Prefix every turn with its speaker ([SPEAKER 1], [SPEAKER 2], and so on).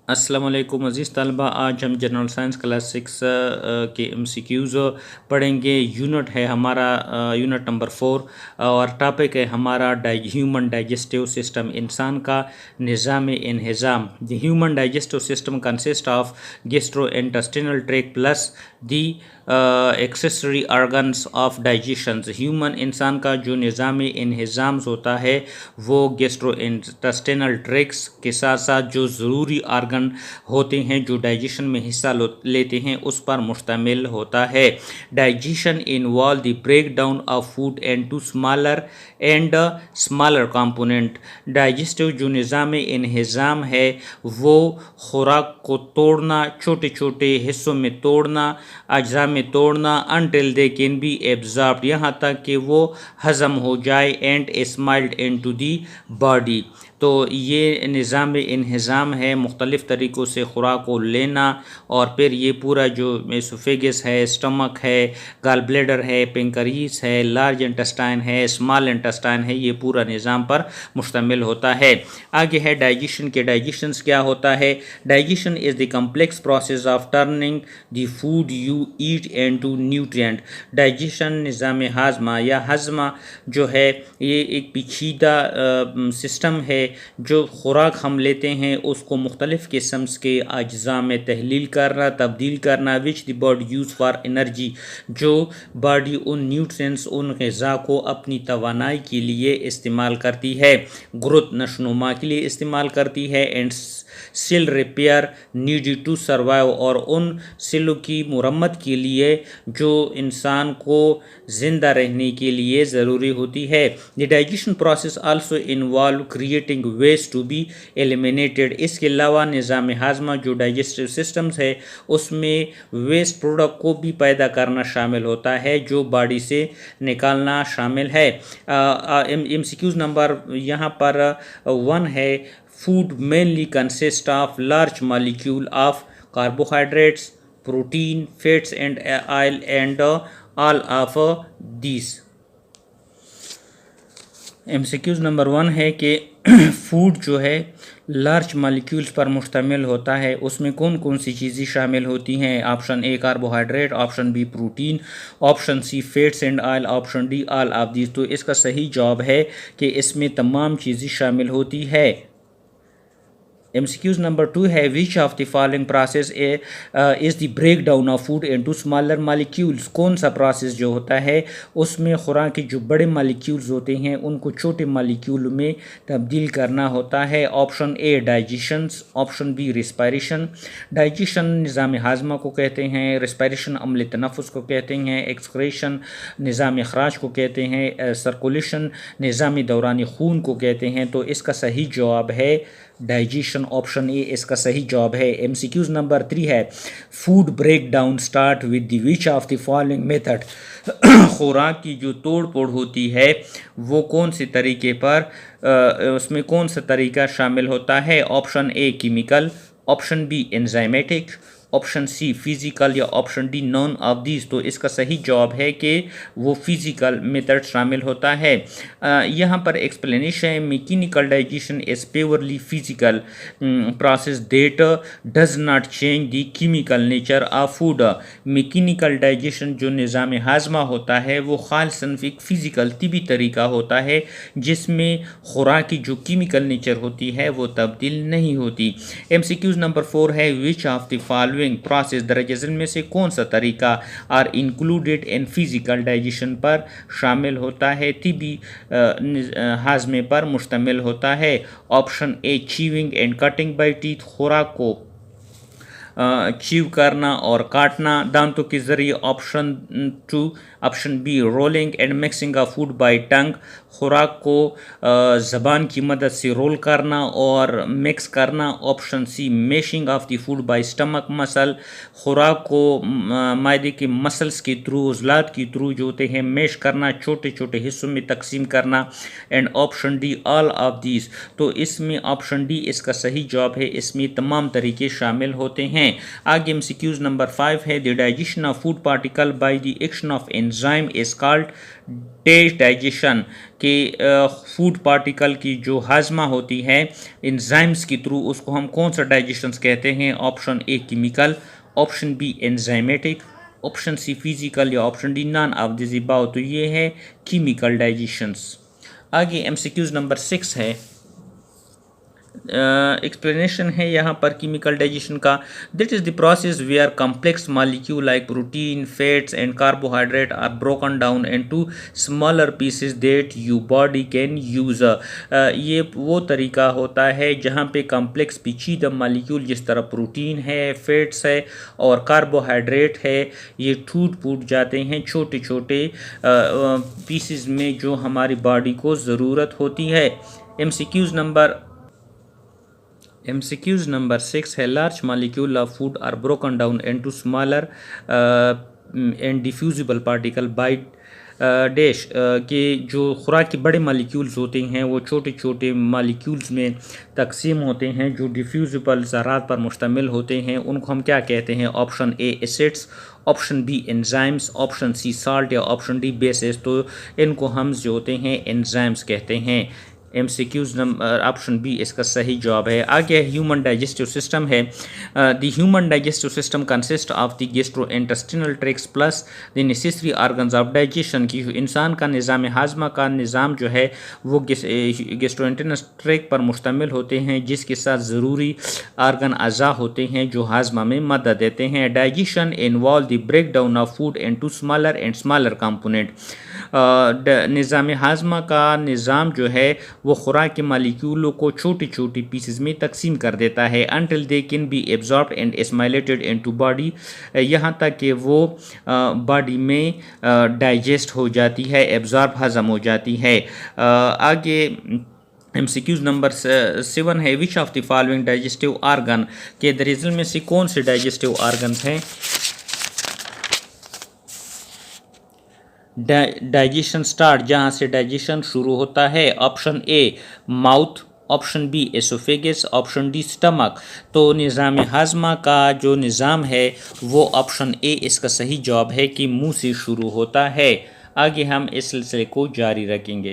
[SPEAKER 1] अस्सलाम वालेकुम अज़ीज़ तलबा। आज हम जनरल साइंस क्लास 6 के MCQs पढ़ेंगे। यूनिट है हमारा यूनिट नंबर 4 और टॉपिक है हमारा ह्यूमन डाइजेस्टिव सिस्टम, इंसान का निज़ाम इंहिज़ाम। The human digestive system consist of gastrointestinal tract plus the accessory organs of digestion. Human इंसान का जो निज़ाम इंहिज़ाम होता है वो गैस्ट्रोइंटेस्टाइनल ट्रैक्ट्स के साथ साथ जो ज़रूरी आर्गन होते हैं जो डाइजेशन में हिस्सा लेते हैं उस पर मुश्तमिल होता है। Digestion involve the break down of food to smaller component. Digestive जो निज़ाम इंहिज़ाम है वो खुराक को तोड़ना, छोटे छोटे हिस्सों में तोड़ना, अज्जा में तोड़ना, until they can be absorbed, यहाँ तक कि वो हज़म हो जाए and smiled into the body. तो ये निज़ाम इंहिज़ाम है, मुख्तलिफ़ तरीक़ों से ख़ुराक को लेना और फिर ये पूरा जो एसोफेगस है, स्टमक है, गॉल ब्लैडर है, पेंक्रियास है, लार्ज इंटेस्टाइन है, स्मॉल इंटेस्टाइन है, ये पूरा निज़ाम पर मुश्तमिल होता है। आगे है डाइजेशन के। डाइजेशन क्या होता है? Digestion is the complex process of turning the food you eat into nutrient. Digestion निज़ाम हाजमा या हजमा जो है ये एक पेचीदा सिस्टम है जो खुराक हम लेते हैं उसको मुख्तलिफ़ किस्म के अज्जा में तहलील करना, तब्दील करना, which the body use for energy, जो बॉडी उन न्यूट्रिएंट्स, उन ग़िज़ा को अपनी तवानाई के लिए इस्तेमाल करती है, ग्रोथ नशोनुमा के लिए इस्तेमाल करती है, and cell repair need to survive, और उन सेलों की मुरम्मत के लिए जो इंसान को ज़िंदा रहने के लिए ज़रूरी होती है। The digestion process also involve creating waste to be eliminated. इसके अलावा निज़ाम हाजमा जो डाइजेस्टिव सिस्टम्स है उसमें वेस्ट प्रोडक्ट को भी पैदा करना शामिल होता है जो बॉडी से निकालना शामिल है। MCQs नंबर यहाँ पर 1 है, food mainly consists of large molecule of carbohydrates, protein, fats and oil and all of these। MCQs number 1 है कि फूड जो है लार्ज मालिक्यूल्स पर मुश्तमिल होता है, उसमें कौन कौन सी चीज़ें शामिल होती हैं? Option A carbohydrate, option B protein, option C fats and oil, option D all of these. तो इसका सही जवाब है कि इसमें तमाम चीज़ें शामिल होती है। MCQs नंबर 2 है, which of the following process is the break down of food into smaller molecules. कौन सा प्रोसेस जो होता है उसमें खुराक के जो बड़े मालिक्यूल्स होते हैं उनको छोटे मालिक्यूल में तब्दील करना होता है। Option A digestion, option B respiration. Digestion निज़ाम हाजमा को कहते हैं, रिस्पायरेशन अमल तनफ़ुस को कहते हैं, एक्सक्रेशन निज़ाम अखराज को कहते हैं, सर्कुलेशन निज़ाम दौरानी खून को कहते हैं। तो इसका सही जवाब है डाइजेशन, ऑप्शन ए इसका सही जवाब है। MCQs नंबर 3 है, food break down start with the which of the following method. खुराक की जो तोड़ फोड़ होती है वो कौन से तरीके पर, उसमें कौन सा तरीका शामिल होता है? Option A chemical, option B enzymatic, option C physical या option D none of this. तो इसका सही जवाब है कि वो फिज़िकल मेथड शामिल होता है। यहाँ पर एक्सप्लेनेशन है, mechanical digestion is purely physical process that does not change the chemical nature of food. Mechanical digestion जो निज़ाम हाजमा होता है वो खालिसन एक फ़िज़िकल तिबी तरीका होता है जिसमें खुराक की जो केमिकल नेचर होती है वो तब्दील नहीं होती। MCQs नंबर 4 है, which of the following process दरअसल में से कौन सा तरीका are included in physical digestion पर शामिल होता है, तिबी हाजमे पर मुश्तमिल होता है? Option A chewing and cutting by teeth, खुराक को च्यू करना और काटना दांतों के ज़रिए। Option 2, option B rolling and mixing of food by tongue, खुराक को ज़बान की मदद से रोल करना और मिक्स करना। Option C mashing of the food by stomach muscle, खुराक को मायदे के मसल्स के थ्रू, उज़लात के थ्रू जो होते हैं मैश करना, छोटे छोटे हिस्सों में तकसीम करना। And option D all of these. तो इसमें ऑप्शन डी इसका सही जवाब है, इसमें तमाम तरीके शामिल होते हैं। हैं। आगे MCQs नंबर 5 है, the digestion of food particle by the action of enzyme is called digestion, के फूड पार्टिकल की जो हाजमा होती है एंजाइम्स के थ्रू, उसको हम कौन सा डाइजेशंस कहते हैं? Option A chemical, option B enzymatic, option C physical या option D none of this above. तो ये है केमिकल डाइजेशंस। आगे MCQs नंबर 6 है, एक्सप्लेनेशन है यहाँ पर केमिकल डाइजेशन का। That is the process where complex molecule like protein, fats and carbohydrate are broken down into smaller pieces that you body can use. ये वो तरीका होता है जहाँ पे कम्प्लेक्स पेचीदा मॉलिक्यूल जिस तरह प्रोटीन है, फैट्स है और कार्बोहाइड्रेट है, ये टूट फूट जाते हैं छोटे छोटे पीसेस में जो हमारी बॉडी को ज़रूरत होती है। MCQs नंबर 6 है, large molecule of food are broken down into smaller and diffusible particle by dash, के जो खुराक के बड़े मालिक्यूल्स होते हैं वो छोटे छोटे मालिक्यूल्स में तकसीम होते हैं जो डिफ्यूजिबल ज़रात पर मुश्तमिल होते हैं, उनको हम क्या कहते हैं? Option A acids, option B enzymes, option C salt या ऑप्शन डी बेसिस। तो इनको हम जो होते हैं एंजाइम्स कहते हैं। MCQs नंबर ऑप्शन बी इसका सही जवाब है। आगे ह्यूमन डाइजेस्टिव सिस्टम है, the human digestive system consist of the gastrointestinal tracts plus the necessary organs of digestion, की इंसान का निज़ाम हाजमा का निज़ाम जो है वो गैस्ट्रोइंटेस्टिनल ट्रैक्ट पर मुश्तमिल होते हैं जिसके साथ ज़रूरी आर्गन अज़ा होते हैं जो हाजमा में मदद देते हैं। Digestion involve the break down of food into smaller and smaller component. निज़ाम हाजमा का निज़ाम जो है वो खुराक के मालिक्यूलों को छोटी छोटी पीसेस में तकसीम कर देता है until they can be absorbed and assimilated into body, यहाँ तक कि वो बॉडी में डाइजेस्ट हो जाती है, एब्जॉर्ब हज़म हो जाती है। आगे MCQs नंबर 7 है, which of the following digestive organ, के दरअसल में से कौन से डाइजेस्टिव आर्गन्स हैं? डाइजेशन स्टार्ट, जहाँ से डाइजेशन शुरू होता है। Option A mouth, option B oesophagus, option D stomach. तो निज़ाम हाजमा का जो निज़ाम है वो ऑप्शन ए इसका सही जवाब है कि मुंह से शुरू होता है। आगे हम इस सिलसिले को जारी रखेंगे।